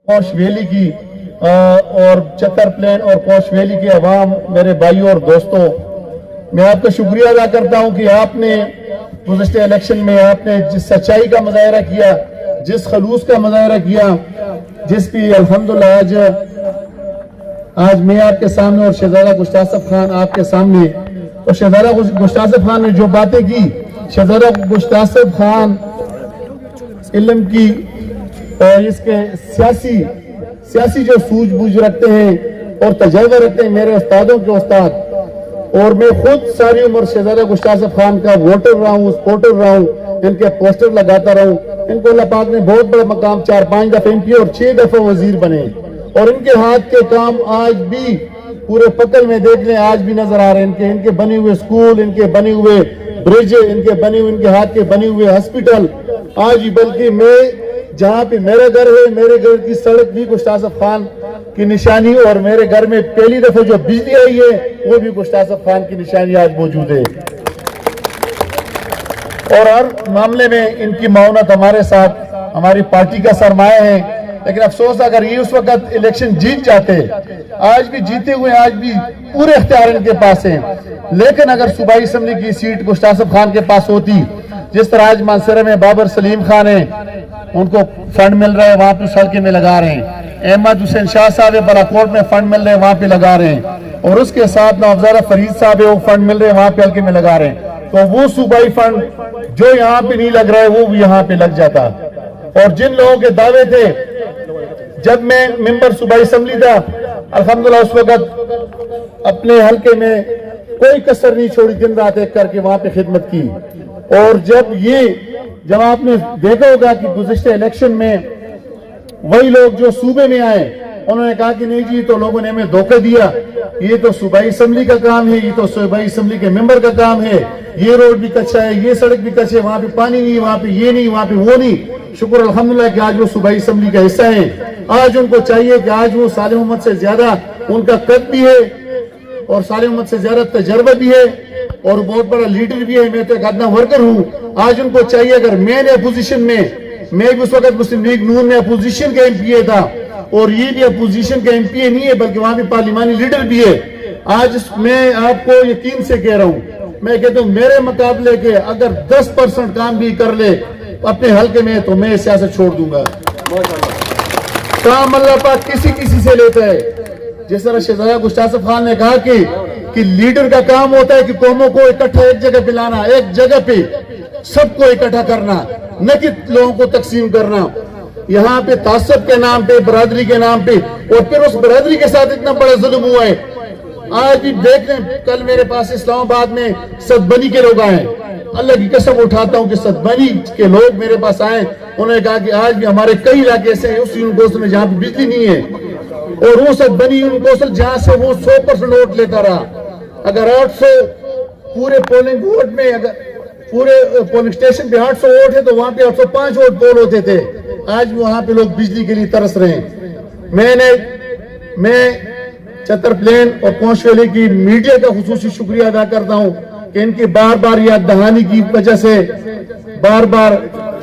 پونچھ valley کی اور چتر پلین اور پونچھ ویلی کے عوام، میرے بھائیوں اور دوستوں، میں آپ کا شکریہ ادا کرتا ہوں کہ آپ نے گزشتہ الیکشن میں آپ نے جس سچائی کا مظاہرہ کیا، جس خلوص کا مظاہرہ کیا، جس کی الحمدللہ آج میں آپ کے سامنے اور شہزادہ گشتہ آصف خان آپ کے سامنے، اور شہزادہ گشتہ آصف خان نے جو باتیں کی، شہزادہ گشتہ آصف خان علم کی اور اس کے سیاسی جو سوجھ بوجھ رکھتے ہیں اور تجربہ رکھتے ہیں، میرے استادوں کے استاد، اور میں خود ساری عمر شہزادہ گشتہ آصف خان کا ووٹر رہا ہوں، سپورٹر رہا ہوں، ان کے پوسٹر لگاتا رہا ہوں۔ ان کو اللہ پاک نے بہت بڑا مقام 4-5 دفعہ ایم پی اور 6 دفعہ وزیر بنے، اور ان کے ہاتھ کے کام آج بھی پورے پکل میں دیکھ لیں، آج بھی نظر آ رہے ہیں۔ ان کے بنے ہوئے سکول، ان کے بنے ہوئے برج، ان کے ہاتھ کے بنے ہوئے ہسپیٹل، آج ہی بلکہ میں جہاں پہ میرا گھر ہے، میرے گھر کی سڑک بھی گشتہ آصف خان کی نشانی، اور میرے گھر میں پہلی دفعہ جو بجلی آئی ہے وہ بھی گشتہ آصف خان کی نشانی آج موجود ہے، اور ہر معاملے میں ان کی معاونت ہمارے ساتھ ہماری پارٹی کا سرمایہ ہے۔ لیکن افسوس اگر یہ اس وقت الیکشن جیت جاتے، آج بھی جیتے ہوئے، آج بھی پورے اختیار ان کے پاس ہیں، لیکن اگر صوبائی اسمبلی کی سیٹ گشتہ آصف خان کے پاس ہوتی، جس طرح آج مانسہرہ میں بابر سلیم خان ہیں، ان کو فنڈ مل رہا ہے، وہاں پہ سڑکیں میں لگا رہے ہیں، احمد حسین شاہ صاحب بالاکوٹ میں فنڈ مل رہے ہیں، وہاں پہ لگا رہے ہیں، اور اس کے ساتھ نوافزارہ فرید صاحب ہے، وہ فنڈ مل رہے ہیں، وہاں پہ حلقے میں لگا رہے ہیں، تو وہ صوبائی فنڈ جو یہاں پہ نہیں لگ رہا ہے وہ بھی یہاں پہ لگ جاتا۔ اور جن لوگوں کے دعوے تھے، جب میں ممبر صوبائی اسمبلی تھا، الحمدللہ اس وقت اپنے حلقے میں کوئی کسر نہیں چھوڑی، دن رات ایک کر کے وہاں پہ خدمت کی، اور جب آپ نے دیکھا ہوگا کہ گزشتہ الیکشن میں وہی لوگ جو صوبے میں آئے، انہوں نے کہا کہ نہیں جی تو لوگوں نے ہمیں دھوکہ دیا، یہ تو صوبائی اسمبلی کا کام ہے، یہ تو صوبائی اسمبلی کے ممبر کا کام ہے، یہ روڈ بھی کچا ہے، یہ سڑک بھی کچا ہے، وہاں پہ پانی نہیں، وہاں پہ یہ نہیں، وہاں پہ وہ نہیں۔ شکر الحمدللہ کہ آج وہ صوبائی اسمبلی کا حصہ ہیں۔ آج ان کو چاہیے کہ آج وہ صالح محمد سے زیادہ ان کا قد بھی ہے، اور صالح محمد سے زیادہ تجربہ بھی ہے، اور بہت بڑا لیڈر بھی ہے، میں تو ایک ادنا ورکر ہوں۔ آج ان کو چاہیے، اگر میں نے اپوزیشن میں بھی اس وقت مسلم لیگ نون میں اپوزیشن کا ایم پی اے تھا، اور یہ بھی اپوزیشن کا ایم پی اے نہیں ہے بلکہ وہاں بھی پارلیمانی لیڈر بھی ہے، آج میں آپ کو یقین سے کہہ رہا ہوں، میں کہتا ہوں میرے مقابلے کے اگر 10% کام بھی کر لے اپنے حلقے میں تو میں سیاست چھوڑ دوں گا۔ کام اللہ پاک کسی سے لیتا ہے۔ جس طرح شہزادہ گشتہ آصف خان نے کہا کہ لیڈر کا کام ہوتا ہے کہ قوموں کو اکٹھا ایک جگہ پہ لانا، ایک جگہ پہ سب کو اکٹھا کرنا، نہ کہ لوگوں کو تقسیم کرنا، یہاں پہ تعصب کے نام پہ، برادری کے نام پہ، اور پھر اس برادری کے ساتھ اتنا بڑا ظلم ہوا ہے۔ آج بھی دیکھ لیں، کل میرے پاس اسلام آباد میں سدبنی کے لوگ آئے، اللہ کی قسم اٹھاتا ہوں کہ سدبنی کے لوگ میرے پاس آئے، انہوں نے کہا کہ آج بھی ہمارے کئی علاقے ایسے ہیں اس یونیورسٹی میں جہاں پہ بجلی نہیں ہے، اور وہ سدبنی یونیورسٹی جہاں سے وہ 100% ووٹ لیتا رہا، اگر 800 پورے پولنگ ووٹ میں، اگر پورے پولنگ سٹیشن پہ 800 ووٹ ہے تو وہاں پہ 805 ووٹ پول ہوتے تھے، آج بھی وہاں پہ لوگ بجلی کے لیے ترس رہے ہیں۔ میں چتر پلین اور پونچھ ویلی کی میڈیا کا خصوصی شکریہ ادا کرتا ہوں کہ ان کی بار بار یاد دہانی کی وجہ سے بار بار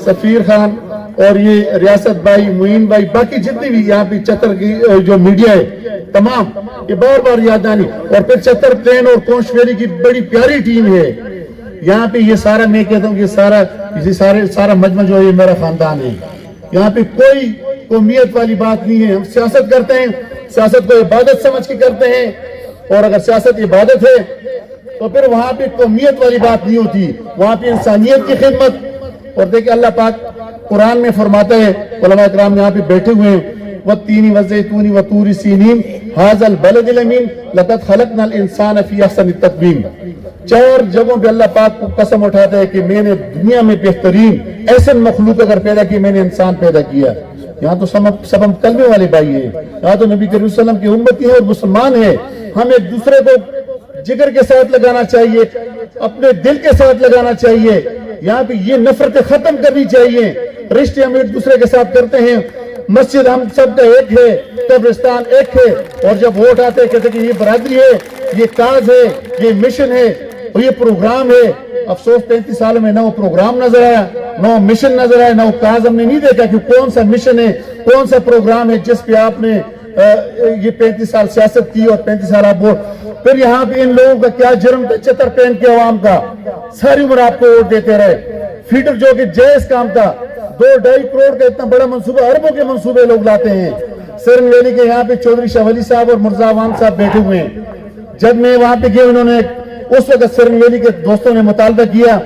سفیر خان اور یہ ریاست بھائی، معین بھائی، باقی جتنی بھی یہاں پہ چتر کی جو میڈیا ہے تمام، یہ بار بار یاد دہانی، اور پھر چتر پلین اور پونچھ ویلی کی بڑی پیاری ٹیم ہے یہاں پہ۔ یہ سارا میں کہتا ہوں کہ سارا مجمع جو ہے یہ میرا خاندان ہے، یہاں پہ کوئی قومیت والی بات نہیں ہے۔ ہم سیاست کرتے ہیں، سیاست کو عبادت سمجھ کے کرتے ہیں، اور اگر سیاست عبادت ہے تو پھر وہاں پہ قومیت والی بات نہیں ہوتی، وہاں پہ انسانیت کی خدمت۔ اور دیکھیں اللہ پاک قرآن میں فرماتا ہے، علماء اکرام یہاں پہ بیٹھے ہوئے ہیں، وَالتِّينِ وَالزَّيْتُونِ وَطُورِ سِينِينَ هَذَا الْبَلَدِ الْأَمِينِ لَقَدْ خَلَقْنَا الْإِنسَانَ فِي أَحْسَنِ تَقْوِيمٍ۔ 4 جگہوں پہ اللہ پاک کو قسم اٹھاتا ہے کہ میں نے دنیا میں بہترین ایسے مخلوق اگر پیدا کی، میں نے انسان پیدا کیا۔ یہاں تو سب ہم کلمے والے بھائی ہیں، یہاں تو نبی کریم صلی اللہ علیہ وسلم کی امتی ہے اور مسلمان ہیں۔ ہم ایک دوسرے کو جگر کے ساتھ لگانا چاہیے، اپنے دل کے ساتھ لگانا چاہیے، یہاں پہ یہ نفرتیں ختم کرنی چاہیے، رشتے ہم ایک دوسرے کے ساتھ کرتے ہیں، مسجد ہم سب کا ایک ہے، قبرستان ایک ہے، اور جب ووٹ آتے ہیں کہتے ہیں کہ یہ برادری ہے، یہ کاز ہے، یہ مشن ہے، اور یہ پروگرام ہے۔ افسوس 35 سال میں نہ وہ پروگرام نظر آیا، نو مشن نظر آئے، نو کاز ہم نے نہیں دیکھا کہ کون سا مشن ہے، کون سا پروگرام ہے جس پہ آپ نے یہ 35 سال سیاست کی اور 35 سال آپ پھر یہاں پہ ان لوگوں کا کیا جرم تھا چتر پہن کے عوام کا، ساری عمر آپ کو ووٹ دیتے رہے۔ فیڈر جو کہ جائز کام تھا، 2-2.5 کروڑ کا اتنا بڑا منصوبہ، اربوں کے منصوبے لوگ لاتے ہیں۔ سرن ویلی کے یہاں پہ چودھری شاہ ولی صاحب اور مرزا عوام صاحب بیٹھے ہوئے ہیں۔ جب میں وہاں پہ گیا، انہوں نے اس وقت سرن ویلی کے دوستوں نے مطالبہ کیا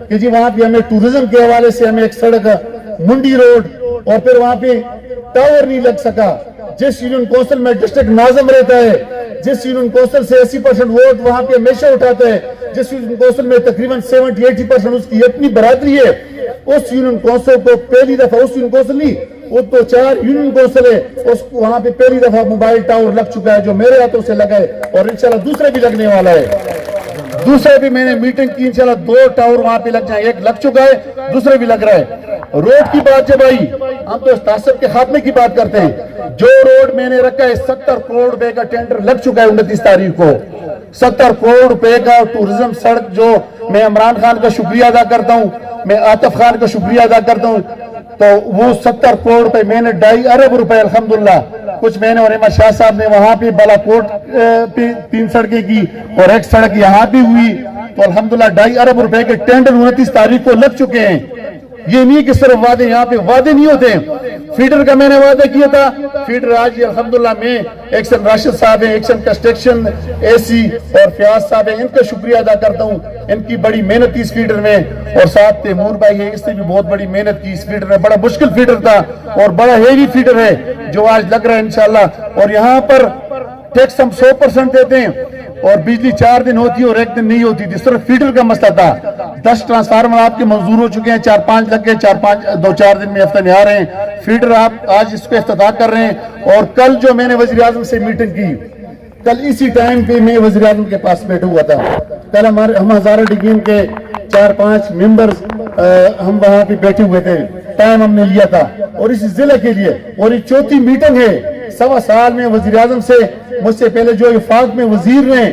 کہ جی وہاں پہ ہمیں ٹورزم کے حوالے سے ہمیں ایک سڑک منڈی روڈ، اور پھر وہاں پہ ٹاور نہیں لگ سکا۔ جس یونین کونسل میں ڈسٹرکٹ ناظم رہتا ہے، جس یونین کونسل سے 80% ووٹ وہاں پہ ہمیشہ اٹھاتا ہے، جس یونین کونسل میں تقریباً 70-80% اس کی اپنی برادری ہے، اس یونین کونسل کو پہلی دفعہ، اس یونین کونسل نہیں، وہ تو 4 یونین کونسل ہے، اس کو وہاں پہ پہلی دفعہ موبائل ٹاور لگ چکا ہے جو میرے ہاتھوں سے لگا ہے، اور انشاءاللہ دوسرے بھی لگنے والا ہے۔ دوسرے بھی میں نے میٹنگ کی، انشاءاللہ 2 ٹاور وہاں پہ لگ جائیں، ایک لگ چکا ہے، دوسرے بھی لگ رہا ہے۔ روڈ کی بات جب آئی، ہم تو تعصب کے خاتمے کی بات کرتے ہیں۔ جو روڈ میں نے رکھا ہے 70 کروڑ روپے کا ٹینڈر لگ چکا ہے 29 تاریخ کو، 70 کروڑ روپے کا ٹورزم سڑک، جو میں عمران خان کا شکریہ ادا کرتا ہوں، میں عاطف خان کا شکریہ ادا کرتا ہوں، تو وہ 70 کروڑ روپے میں نے 2.5 ارب روپے الحمدللہ کچھ میں نے اور احمد شاہ صاحب نے وہاں پہ بالاکوٹ پہ 3 سڑکیں کی اور ایک سڑک یہاں بھی ہوئی، تو الحمدللہ 2.5 ارب روپے کے ٹینڈر 29 تاریخ کو لگ چکے ہیں۔ یہ نہیں کہ صرف وعدے، یہاں پہ وعدے نہیں ہوتے۔ فیڈر کا میں نے وعدہ کیا تھا، فیڈر آج الحمدللہ میں ایکشن راشد صاحب ہیں، ایکشن کنسٹرکشن AC اور فیاض صاحب ہیں، ان کا شکریہ ادا کرتا ہوں، ان کی بڑی محنت کی اس فیڈر میں، اور ساتھ تیمور بھائی ہے، اس نے بھی بہت بڑی محنت کی اس فیڈر میں، بڑا مشکل فیڈر تھا اور بڑا ہیوی فیڈر ہے جو آج لگ رہا ہے انشاءاللہ۔ اور یہاں پر ٹیکس ہم 100% دیتے ہیں اور بجلی 4 دن ہوتی ہے اور 1 دن نہیں ہوتی تھی، صرف فیڈر کا مسئلہ تھا۔ 10 ٹرانسفارمر آپ کے منظور ہو چکے ہیں، 4-5 لگ گئے، 2-4 دن میں ہفتہ میں آ رہے ہیں۔ فیڈر آپ آج اس کو افتتاح کر رہے ہیں، اور کل جو میں نے وزیر اعظم سے میٹنگ کی، کل اسی ٹائم پہ میں وزیر اعظم کے پاس بیٹھا ہوا تھا۔ کل ہم ہزارہ ڈگین کے 4-5 ممبرز ہم وہاں پہ بیٹھے ہوئے تھے، ٹائم ہم نے لیا تھا اور اس ضلع کے لیے، اور یہ 4تھی میٹنگ ہے 1.25 سال میں وزیر اعظم سے۔ مجھ سے پہلے جو وفاق میں وزیر رہے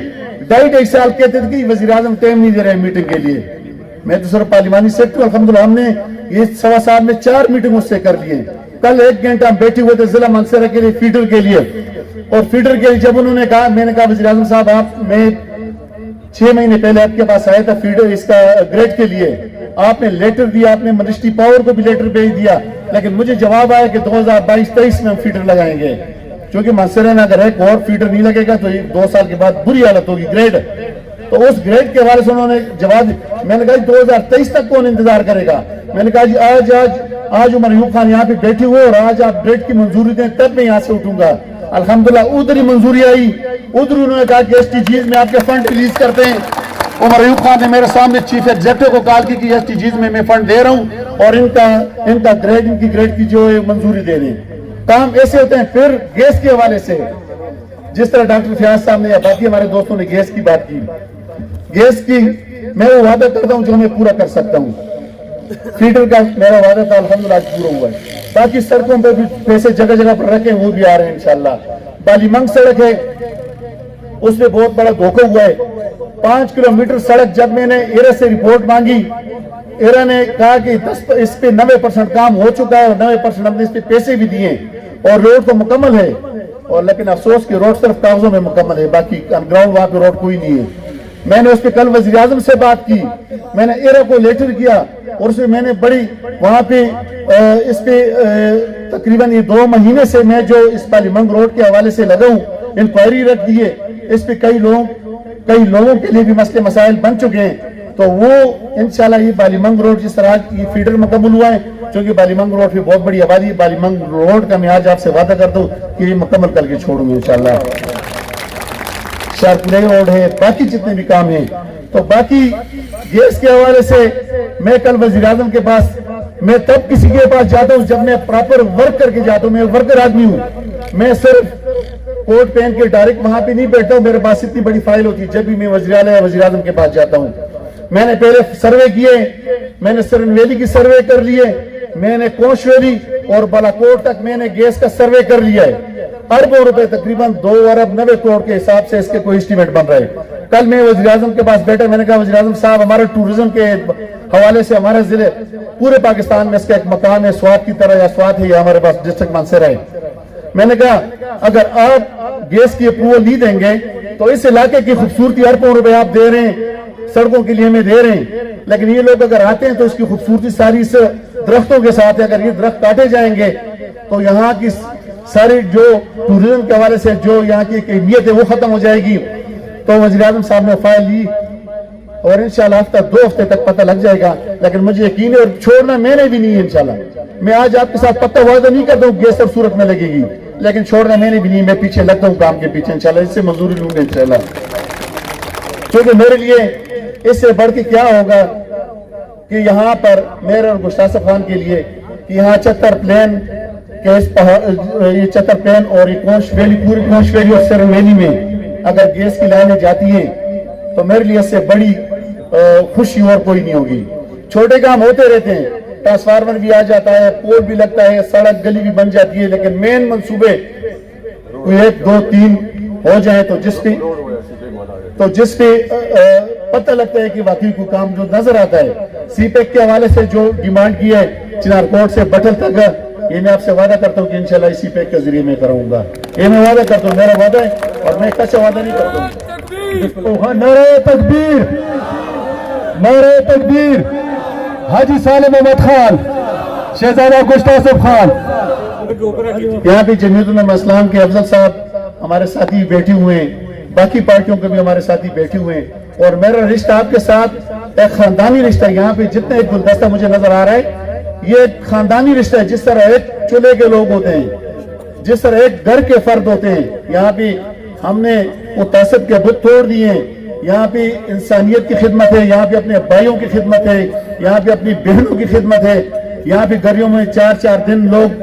2.5 سال کہتے تھے کہ وزیر اعظم ٹائم نہیں دے رہے میٹنگ کے لیے، میں تو صرف پارلیمانی سیکٹر، الحمدللہ ہم نے یہ 1.25 سال میں 4 میٹنگ اس سے کر لیے۔ کل 1 گھنٹہ ہم بیٹھے ہوئے تھے ضلع منصورہ کے لیے، فیڈر کے لیے، اور فیڈر کے لیے جب انہوں نے کہا، میں نے کہا وزیر اعظم صاحب میں 6 مہینے پہلے آپ کے پاس آیا تھا فیڈر اس کا گریڈ کے لیے، آپ نے لیٹر دیا، آپ نے منسٹری پاور کو بھی لیٹر بھیج دیا، لیکن مجھے جواب آیا کہ 2022-23 میں ہم فیڈر لگائیں گے، کیونکہ منصورہ میں اگر ایک اور فیڈر نہیں لگے گا تو 2 سال کے بعد بری حالت ہوگی گریڈ۔ تو اس گریڈ کے حوالے سے انہوں نے جواب، میں نے کہا 2023 تک کون انتظار کرے گا؟ میں نے کہا جی آج عمر ایوب خان یہاں پہ بیٹھے ہوئے اور آج آپ گریڈ کی منظوری دیں تب میں یہاں سے اٹھوں گا۔ الحمدللہ ادھر ہی منظوری آئی، ادھر انہوں نے کہا کہ STGs میں آپ کے فنڈ ریلیز کرتے ہیں۔ عمر ایوب خان نے میرے سامنے چیف ایگزیکٹو کو کال کی کہ STGs میں فنڈ دے رہا ہوں اور ان کا گریڈ کی جو منظوری دے رہے ہیں۔ کام ایسے ہوتے ہیں۔ پھر گیس کے حوالے سے جس طرح ڈاکٹر فیاض صاحب نے یا باقی ہمارے دوستوں نے گیس کی بات کی، گیس کی میں وہ وعدہ کرتا ہوں جو میں پورا کر سکتا ہوں۔ فیڈر کا میرا وعدہ تھا، الحمدللہ آج پورا ہوا ہے۔ باقی سڑکوں پہ بھی پیسے جگہ جگہ پر رکھے وہ بھی آ رہے ہیں انشاءاللہ۔ بالی منگ سڑک ہے، اس میں بہت بڑا دھوکہ ہوا ہے۔ 5 کلومیٹر سڑک جب میں نے ایرا سے رپورٹ مانگی، ایرا نے کہا کہ اس پہ 90% کام ہو چکا ہے اور 90% ہم نے اس پہ پیسے بھی دیے اور روڈ تو مکمل ہے، اور لیکن افسوس کہ روڈ صرف کاغذوں میں مکمل ہے، باقی گراؤنڈ وہاں پہ روڈ کوئی نہیں ہے۔ میں نے اس پہ کل وزیر اعظم سے بات کی، میں نے ایرا کو لیٹر کیا اور اس میں میں نے بڑی وہاں پہ اس پہ تقریباً یہ 2 مہینے سے میں جو اس بالی منگ روڈ کے حوالے سے لگا ہوں، انکوائری رکھ دیے، اس پہ کئی لوگوں کے لیے بھی مسئلے مسائل بن چکے ہیں، تو وہ انشاءاللہ یہ بالی منگ روڈ جس طرح یہ فیڈر مکمل ہوا ہے، چونکہ بالی منگ روڈ پہ بہت بڑی آبادی ہے، بالی منگ روڈ کا میں آج آپ سے وعدہ کرتا ہوں کہ یہ مکمل کر کے چھوڑوں گے انشاءاللہ۔ شارپورے روڈ ہے، باقی جتنے بھی کام ہیں۔ تو باقی گیس کے حوالے سے میں کل وزیر اعظم کے پاس، میں تب کسی کے پاس جاتا ہوں جب میں پراپر ورک کر کے جاتا ہوں، میں ورکر آدمی ہوں، میں صرف کوٹ پہن کے ڈائریکٹ وہاں پہ نہیں بیٹھتا ہوں، میرے پاس اتنی بڑی فائل ہوتی ہے، جب بھی میں وزیر اعظم کے پاس جاتا ہوں۔ میں نے پہلے سروے کیے، میں نے سرن ویلی کی سروے کر لیے، میں نے کوش ویلی اور بالاکوٹ تک میں نے گیس کا سروے کر لیا ہے، اربوں روپے تقریباً 2 ارب 90 کروڑ کے حساب سے اس کے کوئی اسٹیمیٹ بن رہا ہے۔ کل میں وزیر اعظم کے پاس بیٹھا, میں نے کہا وزیر اعظم صاحب ہمارے ٹورزم کے حوالے سے ہمارے ضلع پورے پاکستان میں اس کا ایک مقام ہے سوات کی طرح, یا سوات ہے یہ ہمارے پاس ڈسٹرکٹ منصر ہے. میں نے کہا اگر آپ گیس کی اپروول نہیں دیں گے تو اس علاقے کی خوبصورتی اربوں روپے آپ دے رہے ہیں, سڑکوں کے لیے ہمیں دے رہے ہیں, لیکن یہ لوگ اگر آتے ہیں تو اس کی خوبصورتی ساری اس درختوں کے ساتھ ہے. اگر یہ درخت کاٹے جائیں گے تو یہاں کی ساری جو ٹورزم کے حوالے سے جو یہاں کی ایک اہمیت ہے وہ ختم ہو جائے گی. تو وزیر اعظم صاحب نے فائل لی اور انشاءاللہ ہفتہ 2 ہفتے تک پتہ لگ جائے گا, لیکن مجھے یقین ہے اور چھوڑنا میں نے بھی نہیں ہے انشاءاللہ. میں آج آپ کے ساتھ پتہ وعدہ نہیں کرتا ہوں گیس اور صورت میں لگے گی, لیکن چھوڑنا میں نے بھی نہیں, میں پیچھے لگتا ہوں کام کے پیچھے انشاءاللہ, اس سے مزدوری لوں گا انشاءاللہ. کیونکہ میرے لیے اس سے بڑھ کے کیا ہوگا کہ یہاں پر میرے اور گشتاسف خان کے لیے کہ یہاں چتر پلین یہ چتر پلین اور یہ کونش ویلی, پوری کونش ویلی اور سرن ویلی میں اگر گیس کی لائنیں جاتی ہیں تو میرے لیے اس سے بڑی خوشی اور کوئی نہیں ہوگی. چھوٹے کام ہوتے رہتے ہیں, ٹرانسفارمر بھی آ جاتا ہے, پول بھی لگتا ہے, سڑک گلی بھی بن جاتی ہے, لیکن مین منصوبے 1 2 3 ہو جائیں تو جس پہ پتہ لگتا ہے کہ واقعی کوئی کام جو نظر آتا ہے. سی پیک کے حوالے سے جو ڈیمانڈ کی ہے چنار کوٹ سے بٹل تک, یہ میں آپ سے وعدہ کرتا ہوں کہ انشاءاللہ اسی پیک کے ذریعے میں کروں گا. یہ میں وعدہ کرتا ہوں, میرا وعدہ ہے اور میں کچھ وعدہ نہیں کرتا ہوں. نعرہ تکبیر, نعرہ تکبیر. حاجی سالم احمد خان, شہزادہ گشتاسف خان. یہاں پہ جمعیت العلماء اسلام کے افضل صاحب ہمارے ساتھی بیٹھے ہوئے ہیں, باقی پارٹیوں کے بھی ہمارے ساتھی بیٹھے ہوئے ہیں, اور میرا رشتہ آپ کے ساتھ ایک خاندانی رشتہ ہے. یہاں پہ جتنے ایک گلدستہ مجھے نظر آ رہا ہے یہ ایک خاندانی رشتہ ہے. جس طرح ایک چولہے کے لوگ ہوتے ہیں, جس طرح ایک گھر کے فرد ہوتے ہیں, یہاں پہ ہم نے وہ تعصب کے بت توڑ دیے ہیں. یہاں پہ انسانیت کی خدمت ہے, یہاں پہ اپنے بھائیوں کی خدمت ہے, یہاں پہ اپنی بہنوں کی خدمت ہے. یہاں پہ گھریوں میں 4 دن لوگ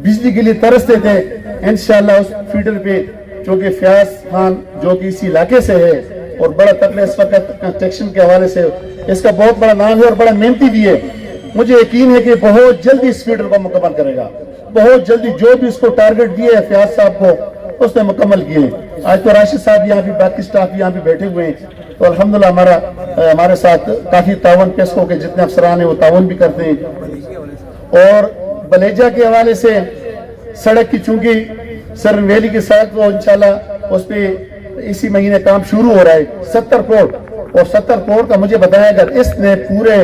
بجلی کے لیے ترستے تھے. انشاءاللہ اس فیڈر پہ چونکہ فیاض خان جو کہ اسی علاقے سے ہے اور بڑا تکڑے اس وقت کنسٹرکشن کے حوالے سے اس کا بہت بڑا نام ہے اور بڑا محنتی بھی ہے, مجھے یقین ہے کہ بہت جلدی اس فیڈر کو مکمل کرے گا. بہت جلدی جو بھی اس کو ٹارگٹ دیے ہے فیاض صاحب کو اس نے مکمل کیے. آج تو راشد صاحب یہاں بھی, باقی سٹاف یہاں بھی بیٹھے ہوئے ہیں, تو الحمدللہ ہمارے ساتھ کافی تعاون پیسکو کے جتنے افسران ہیں وہ تعاون بھی کرتے ہیں. اور بلیجا کے حوالے سے سڑک کی چونکہ سرن ویلی کے ساتھ وہ انشاءاللہ اس پہ اسی مہینے کام شروع ہو رہا ہے 70 کروڑ, اور 70 کروڑ کا مجھے بتایا اگر اس نے پورے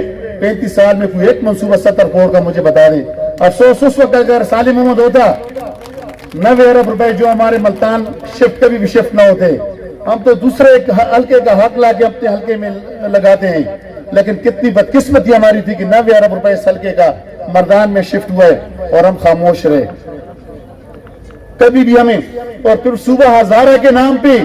35 سال میں کوئی ایک منصوبہ 70 کروڑ کا مجھے بتا دیں. افسوس اس وقت اگر سالم محمد ہوتا 90 ارب روپے جو ہمارے ملتان شفٹ کبھی بھی شفٹ نہ ہوتے. ہم تو دوسرے حلقے کا حق لا کے اپنے حلقے میں لگاتے ہیں, لیکن کتنی بدقسمتی ہماری تھی کہ 90 ارب روپے اس حلقے کا مردان میں شفٹ ہوا ہے اور ہم خاموش رہے کبھی بھی ہمیں. اور پھر صوبہ ہزارہ کے نام پہ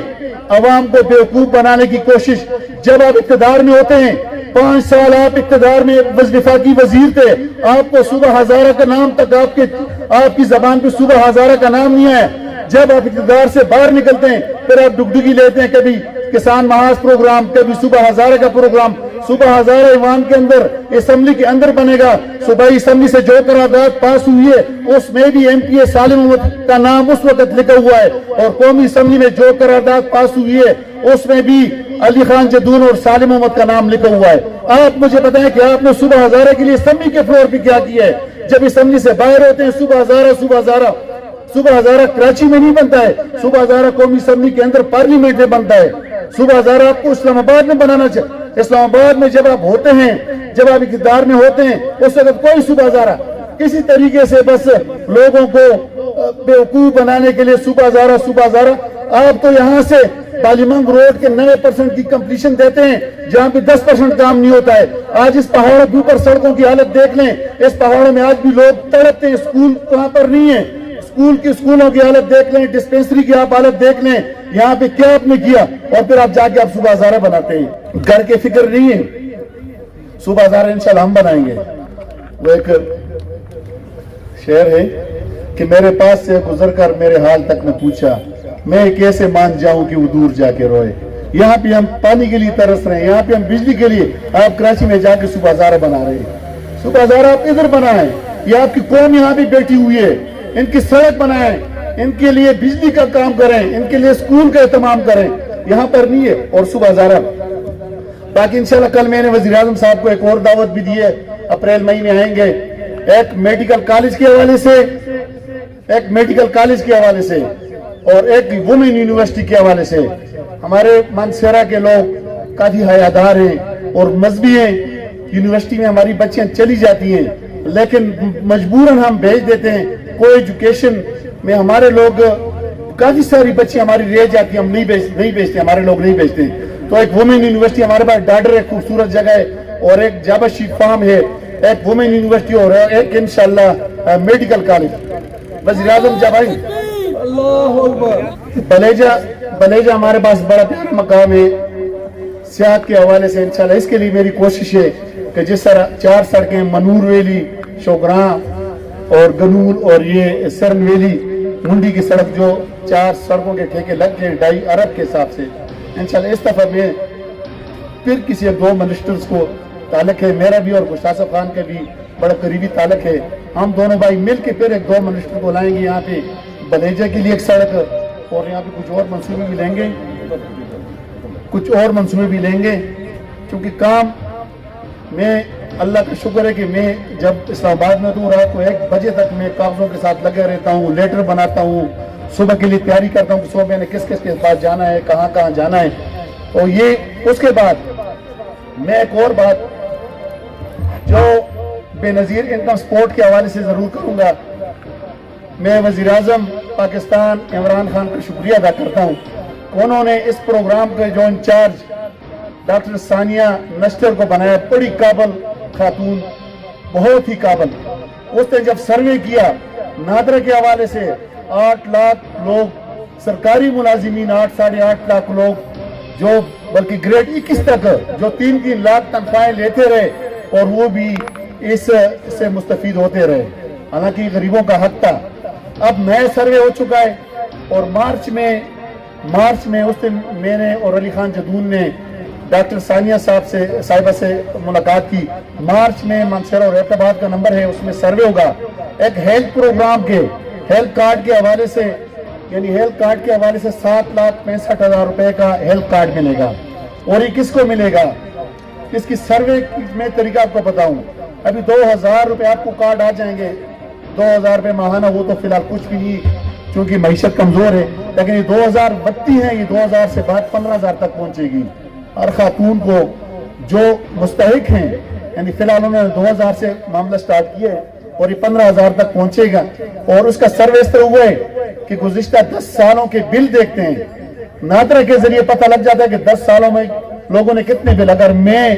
عوام کو بیوقوف بنانے کی کوشش. جب آپ اقتدار میں ہوتے ہیں 5 سال آپ اقتدار میں وفاقی وزیر تھے, آپ کو صوبہ ہزارہ کا نام تک آپ کی زبان پہ صوبہ ہزارہ کا نام نہیں ہے. جب آپ اقتدار سے باہر نکلتے ہیں پھر آپ ڈگڈگی لیتے ہیں, کبھی کسان محاذ پروگرام, کبھی صوبہ ہزارہ کا پروگرام. صوبہ ہزارہ ایوان کے اندر اسمبلی کے اندر بنے گا. صوبائی اسمبلی سے جو قرارداد پاس ہوئی ہے اس میں بھی ایم پی اے سالم محمد کا نام اس وقت لکھا ہوا ہے, اور قومی اسمبلی میں جو قرارداد پاس ہوئی ہے اس میں بھی علی خان جدون اور سالم محمد کا نام لکھا ہوا ہے. آپ مجھے بتائیں کہ آپ نے صوبہ ہزارہ کے لیے اسمبلی کے فلور پہ کیا کیا ہے؟ جب اسمبلی سے باہر ہوتے ہیں صوبہ ہزارہ کراچی میں نہیں بنتا ہے, صوبہ ہزارہ قومی اسمبلی کے اندر پارلیمنٹ میں بنتا ہے. صوبہ ہزارہ آپ کو اسلام آباد میں بنانا چاہیے. اسلام آباد میں جب آپ ہوتے ہیں, جب آپ اقتدار میں ہوتے ہیں اس وقت کوئی صوبہ ہزارہ کسی طریقے سے بس لوگوں کو بیوقوف بنانے کے لیے صوبہ ہزارہ. آپ تو یہاں سے بالیمنگ روڈ کے 90% کی کمپلیشن دیتے ہیں جہاں پہ 10% کام نہیں ہوتا ہے. آج اس پہاڑوں کے اوپر سڑکوں کی حالت دیکھ لیں, اس پہاڑوں میں آج بھی لوگ تڑپتے ہیں, اسکول وہاں پر نہیں ہے. اسکولوں کی حالت دیکھ لیں, ڈسپینسری کی آپ حالت دیکھ لیں, یہاں پہ کیا آپ نے کیا, اور پھر آپ جا کے آپ صوبہ ہزارہ بناتے ہیں. گھر کے فکر نہیں ہے, صوبہ ہزارہ انشاءاللہ ہم بنائیں گے. وہ ایک شعر ہے کہ میرے پاس سے گزر کر میرے حال تک نے پوچھا, میں کیسے مان جاؤں کہ وہ دور جا کے روئے. یہاں پہ ہم پانی کے لیے ترس رہے ہیں, یہاں پہ ہم بجلی کے لیے, آپ کراچی میں جا کے صوبہ ہزارہ بنا رہے ہیں. صوبہ ہزارہ آپ ادھر بنائیں, یہ آپ کی قوم یہاں بھی بیٹھی ہوئی ہے, ان کی سڑک بنائیں, ان کے لیے بجلی کا کام کریں, ان کے لیے اسکول کا اہتمام کریں. یہاں پر نہیں ہے، اور صبح ہزارہ. باقی انشاءاللہ کل میں نے وزیر اعظم صاحب کو ایک اور دعوت بھی دی ہے، اپریل مئی میں آئیں گے، ایک میڈیکل کالج کے حوالے سے اور ایک وومن یونیورسٹی کے حوالے سے. ہمارے مانسہرہ کے لوگ کافی حیادار ہیں اور مذہبی ہیں. یونیورسٹی میں ہماری بچیاں چلی جاتی ہیں لیکن مجبوراً ہم بھیج دیتے ہیں. کوئی ایجوکیشن میں ہمارے لوگ کافی ساری بچیاں ہماری رہ جاتی ہیں، ہم نہیں بھیجتے، ہمارے لوگ نہیں بھیجتے. تو ایک وومن یونیورسٹی ہمارے پاس ڈاڈر ہے، خوبصورت جگہ ہے، اور ایک جابا شیخ فارم ہے، ایک وومن یونیورسٹی اور ایک انشاءاللہ میڈیکل کالج. وزیر اعظم جب آئیں بلیجا ہمارے پاس بڑا پیارا مقام ہے سیاحت کے حوالے سے. انشاءاللہ اس کے لیے میری کوشش ہے کہ جس طرح 4 سڑکیں منور ویلی، شوگراں اور گنول اور یہ سرن ویلی منڈی کی سڑک، جو 4 سڑکوں کے ٹھیکے لگ گئے 2.5 ارب کے حساب سے. انشاءاللہ اس دفعہ میں پھر کسی 2 منسٹرز کو تعلق ہے، میرا بھی اور گشتاسف خان کا بھی بڑا قریبی تعلق ہے. ہم دونوں بھائی مل کے پھر 2 منسٹر کو لائیں گے یہاں پہ بلیجا کے لیے ایک سڑک، اور یہاں پہ کچھ اور منصوبے بھی لیں گے کیونکہ کام میں اللہ کا شکر ہے کہ میں جب اسلام آباد میں تو رات کو 1 بجے تک میں کاغذوں کے ساتھ لگا رہتا ہوں، لیٹر بناتا ہوں، صبح کے لیے تیاری کرتا ہوں کہ صبح میں نے کس کے پاس جانا ہے، کہاں جانا ہے. اور یہ اس کے بعد میں ایک اور بات جو بے نظیر انکم سپورٹ کے حوالے سے ضرور کروں گا. میں وزیر اعظم پاکستان عمران خان کا شکریہ ادا کرتا ہوں. انہوں نے اس پروگرام کے جو انچارج ڈاکٹر ثانیہ نشتر کو بنایا، بڑی قابل خاتون، بہت ہی قابل. اس نے جب سروے کیا نادرا کے حوالے سے 8 لاکھ لوگ سرکاری ملازمین، 8.5 لاکھ لوگ جو بلکہ گریڈ 21 تک جو 3 لاکھ تنخواہیں لیتے رہے اور وہ بھی اس سے مستفید ہوتے رہے، حالانکہ غریبوں کا حق تھا. اب نیا سروے ہو چکا ہے اور مارچ میں اس دن میں نے اور علی خان جدون نے ڈاکٹر ثانیہ صاحبہ سے ملاقات کی. مارچ میں منصورہ اور اعتباد کا نمبر ہے، اس میں سروے ہوگا ایک ہیلتھ پروگرام کے ہیلتھ کارڈ کے حوالے سے، یعنی ہیلتھ کارڈ کے حوالے سے 7,65,000 روپے کا ہیلتھ کارڈ ملے گا. اور یہ کس کو ملے گا؟ اس کی سروے میں طریقہ آپ کو بتاؤں. ابھی 2,000 روپے آپ کو کارڈ آ جائیں گے، 2,000 روپے ماہانہ، وہ تو فی الحال کچھ بھی نہیں چونکہ معیشت کمزور ہے، لیکن یہ 2,000 بڑھتی ہیں، یہ 2,000 سے بعد 15,000 تک پہنچے گی. ہر خاتون کو جو مستحق ہیں، یعنی فی الحال انہوں نے 2,000 سے معاملہ سٹارٹ کیا ہے اور یہ 15,000 تک پہنچے گا. اور اس کا سروے اس طرح ہوا ہے کہ گزشتہ 10 سالوں کے بل دیکھتے ہیں، نادرا کے ذریعے پتہ لگ جاتا ہے کہ 10 سالوں میں لوگوں نے کتنے بل. اگر میں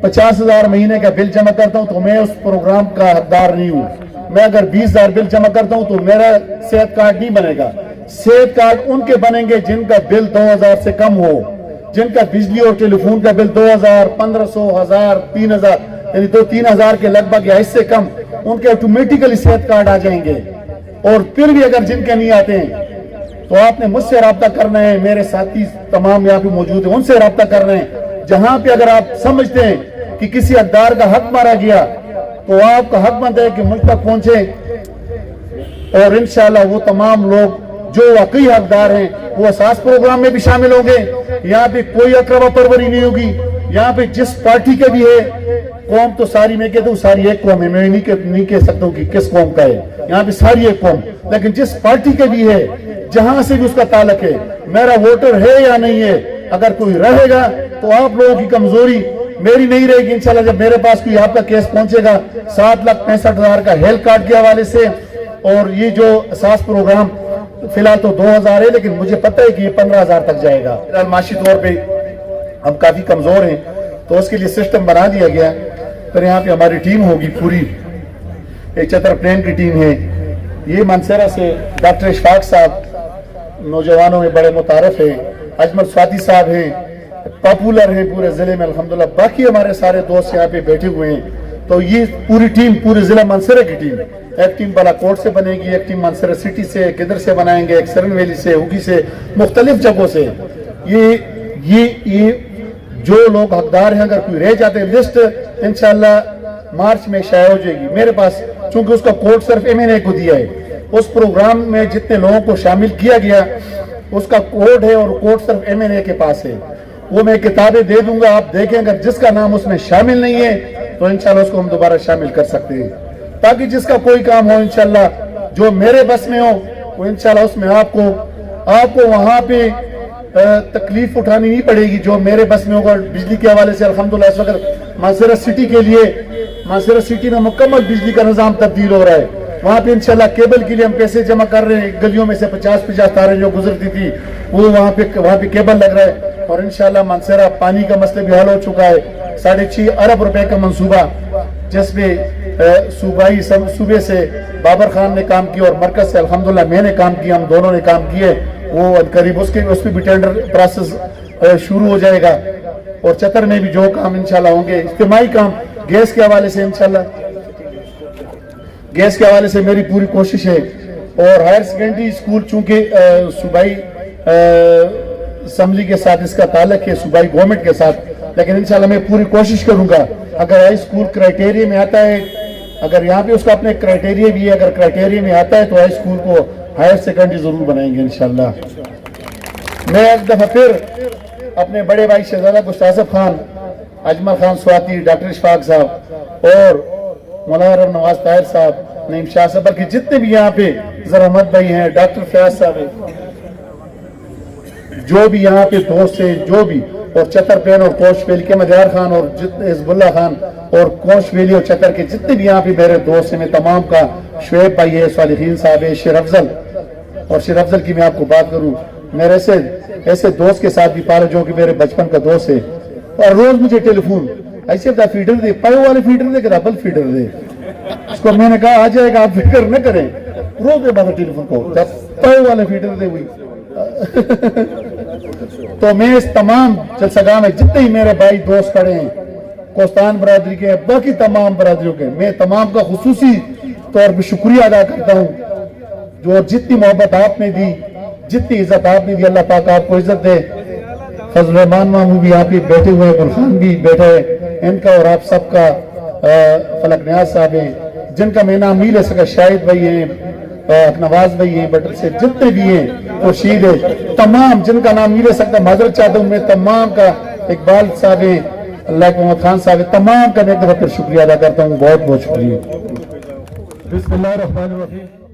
50,000 مہینے کا بل جمع کرتا ہوں تو میں اس پروگرام کا حقدار نہیں ہوں. میں اگر 20,000 بل جمع کرتا ہوں تو میرا صحت کارڈ نہیں بنے گا. صحت کارڈ ان کے بنیں گے جن کا بل 2,000 سے کم ہو، جن کا بجلی اور ٹیلی فون کا بل 2,000، 1,500، 1,000، 3,000، یعنی 2-3,000 کے لگ بھگ یا اس سے کم، ان کے آٹومیٹیکلی صحت کارڈ آ جائیں گے. اور پھر بھی اگر جن کے نہیں آتے ہیں تو آپ نے مجھ سے رابطہ کرنا ہے، میرے ساتھی تمام یہاں پہ موجود ہیں، ان سے رابطہ کرنا ہے. جہاں پہ اگر آپ سمجھتے ہیں کہ کسی حقدار کا حق مارا گیا تو آپ کا حق بنتا ہے کہ مجھ تک پہنچے، اور انشاءاللہ وہ تمام لوگ جو واقعی حقدار ہیں وہ اساس پروگرام میں بھی شامل ہوں گے. یہاں پہ کوئی اقربا پروری نہیں ہوگی. یہاں پہ جس پارٹی کا بھی ہے، قوم تو ساری میں کہتا ہوں ساری ایک قوم ہے، میں نہیں کہہ سکتا ہوں کہ کس قوم کا ہے، یہاں پہ ساری ایک قوم، لیکن جس پارٹی کا بھی ہے، جہاں سے بھی اس کا تعلق ہے، میرا ووٹر ہے یا نہیں ہے، اگر کوئی رہے گا تو آپ لوگوں کی کمزوری میری نہیں رہے گی. انشاءاللہ جب میرے پاس کوئی آپ کا کیس پہنچے گا 7,65,000 کا ہیلتھ کارڈ کے حوالے سے، اور یہ جو اساس پروگرام فی الحال تو 2,000 ہے لیکن مجھے پتہ ہے کہ یہ 15,000 تک جائے گا. معاشی طور پہ ہم کافی کمزور ہیں تو اس کے لیے سسٹم بنا دیا گیا. پھر یہاں پہ ہماری ٹیم ہوگی پوری، ایک چتر پلین کی ٹیم ہے. یہ منصورہ سے ڈاکٹر اشفاق صاحب نوجوانوں میں بڑے متعارف ہیں، اجمل سوادی صاحب ہیں، پاپولر ہیں پورے ضلع میں الحمدللہ. باقی ہمارے سارے دوست یہاں پہ بیٹھے ہوئے ہیں. تو یہ پوری ٹیم، پورے ضلع منصورہ کی ٹیم، ایک ٹیم بالا کوٹ سے بنے گی، ایک ٹیم منصورہ سٹی سے، کدھر سے بنائیں گے، ایک سرن ویلی سے، ہوگی سے، مختلف جگہوں سے. یہ جو لوگ حقدار ہیں اگر کوئی رہ جاتے ہیں، لسٹ انشاءاللہ مارچ میں شائع ہو جائے گی. میرے پاس چونکہ اس کا کوڈ صرف MNA کو دیا ہے، اس پروگرام میں جتنے لوگوں کو شامل کیا گیا اس کا کوڈ ہے اور کوڈ صرف MNA کے پاس ہے. وہ میں کتابیں دے دوں گا, آپ دیکھیں, اگر جس کا نام اس میں شامل نہیں ہے تو انشاءاللہ اس کو ہم دوبارہ شامل کر سکتے ہیں, تاکہ جس کا کوئی کام ہو انشاءاللہ جو میرے بس میں ہو وہ انشاءاللہ اس میں آپ کو وہاں پہ تکلیف اٹھانی نہیں پڑے گی جو میرے بس میں ہوگا. بجلی کے حوالے سے الحمدللہ اس وقت مانسہرہ سٹی کے لیے مانسہرہ سٹی میں مکمل بجلی کا نظام تبدیل ہو رہا ہے. وہاں پہ انشاءاللہ کیبل کے لیے ہم پیسے جمع کر رہے ہیں, گلیوں میں سے 50 تاریں جو گزرتی تھی وہ وہاں پہ کیبل لگ رہا ہے, اور انشاءاللہ مانسہرہ پانی کا مسئلہ بھی حل ہو چکا ہے. 6.5 ارب روپے کا منصوبہ جس میں صوبے سے بابر خان نے کام کیا اور مرکز سے الحمدللہ میں نے کام کیا, ہم دونوں نے کام کیے. وہ قریب اس پہ بھی ٹینڈر پروسیس شروع ہو جائے گا. اور چتر میں بھی جو کام انشاءاللہ ہوں گے اجتماعی کام گیس کے حوالے سے انشاءاللہ گیس کے حوالے سے میری پوری کوشش ہے. اور ہائر سیکنڈری اسکول چونکہ صوبائی اسمبلی کے ساتھ اس کا تعلق ہے, صوبائی گورنمنٹ کے ساتھ, لیکن انشاءاللہ میں پوری کوشش کروں گا اگر ہائی اسکول کرائٹیریا میں آتا ہے, اگر یہاں پہ اس کا اپنے کرائٹیریا بھی ہے, اگر کرائٹیریا میں آتا ہے تو ہائی اسکول کو ہائر سیکنڈری ضرور بنائیں گے انشاءاللہ. میں ایک دفعہ پھر اپنے بڑے بھائی شہزادہ گشت آصف خان, اجمل خان سواتی, ڈاکٹر اشفاق صاحب اور مولانا نواز طاہر صاحب, نعیم شاہ صاحب, بلکہ جتنے بھی یہاں پہ ذرا بھائی ہیں, ڈاکٹر فیاض صاحب ہیں, جو بھی یہاں پہ دوست ہیں, جو بھی, اور چتر پین اور کوش ویلی کے مدیار خان اور جتنے حزب اللہ خان اور کوش ویلی اور چتر کے جتنے بھی یہاں پہ میرے دوست ہیں, میں تمام کا, شعیب بھائی ہے, صالحین صاحب ہے, شیر افضل, اور شیر افضل کی میں آپ کو بات کروں, میرے ایسے دوست کے ساتھ بھی پالا جو کہ میرے بچپن کا دوست ہے, اور روز مجھے ٹیلی فون ایسے بتا فیڈر دے, پایو والے فیڈر دے کہ ڈبل فیڈر دے, اس کو میں نے کہا آ جائے گا آپ فکر نہ کریں, روز دے بات ٹیلی فون کو پایو والے فیڈر دے ہوئی. تو میں اس تمام جلسگاہ میں جتنے ہی میرے بھائی دوست کھڑے ہیں, کوستان برادری کے, باقی تمام برادریوں کے, میں تمام کا خصوصی طور پہ شکریہ ادا کرتا ہوں. جو جتنی محبت آپ نے دی, جتنی عزت آپ نے دی, اللہ پاک آپ کو عزت دے. فضل الرحمان مامو بھی آپ ہی بیٹھے ہوئے, گلخان بھی بیٹھے ہیں, ان کا اور آپ سب کا, فلک نیاز صاحب ہیں جن کا میں نام نہیں لے سکا, شاہد بھائی ہیں, نواز بھائی ہیں, بٹر سے جتنے بھی ہیں, خورشید ہے, تمام جن کا نام نہیں لے سکتا معذرت چاہتا ہوں میں, تمام کا, اقبال صاحب ہیں, اللہ محمد خان صاحب ہیں, تمام کا میں ایک دفعہ پھر شکریہ ادا کرتا ہوں. بہت بہت شکریہ. بسم اللہ الرحمن الرحیم.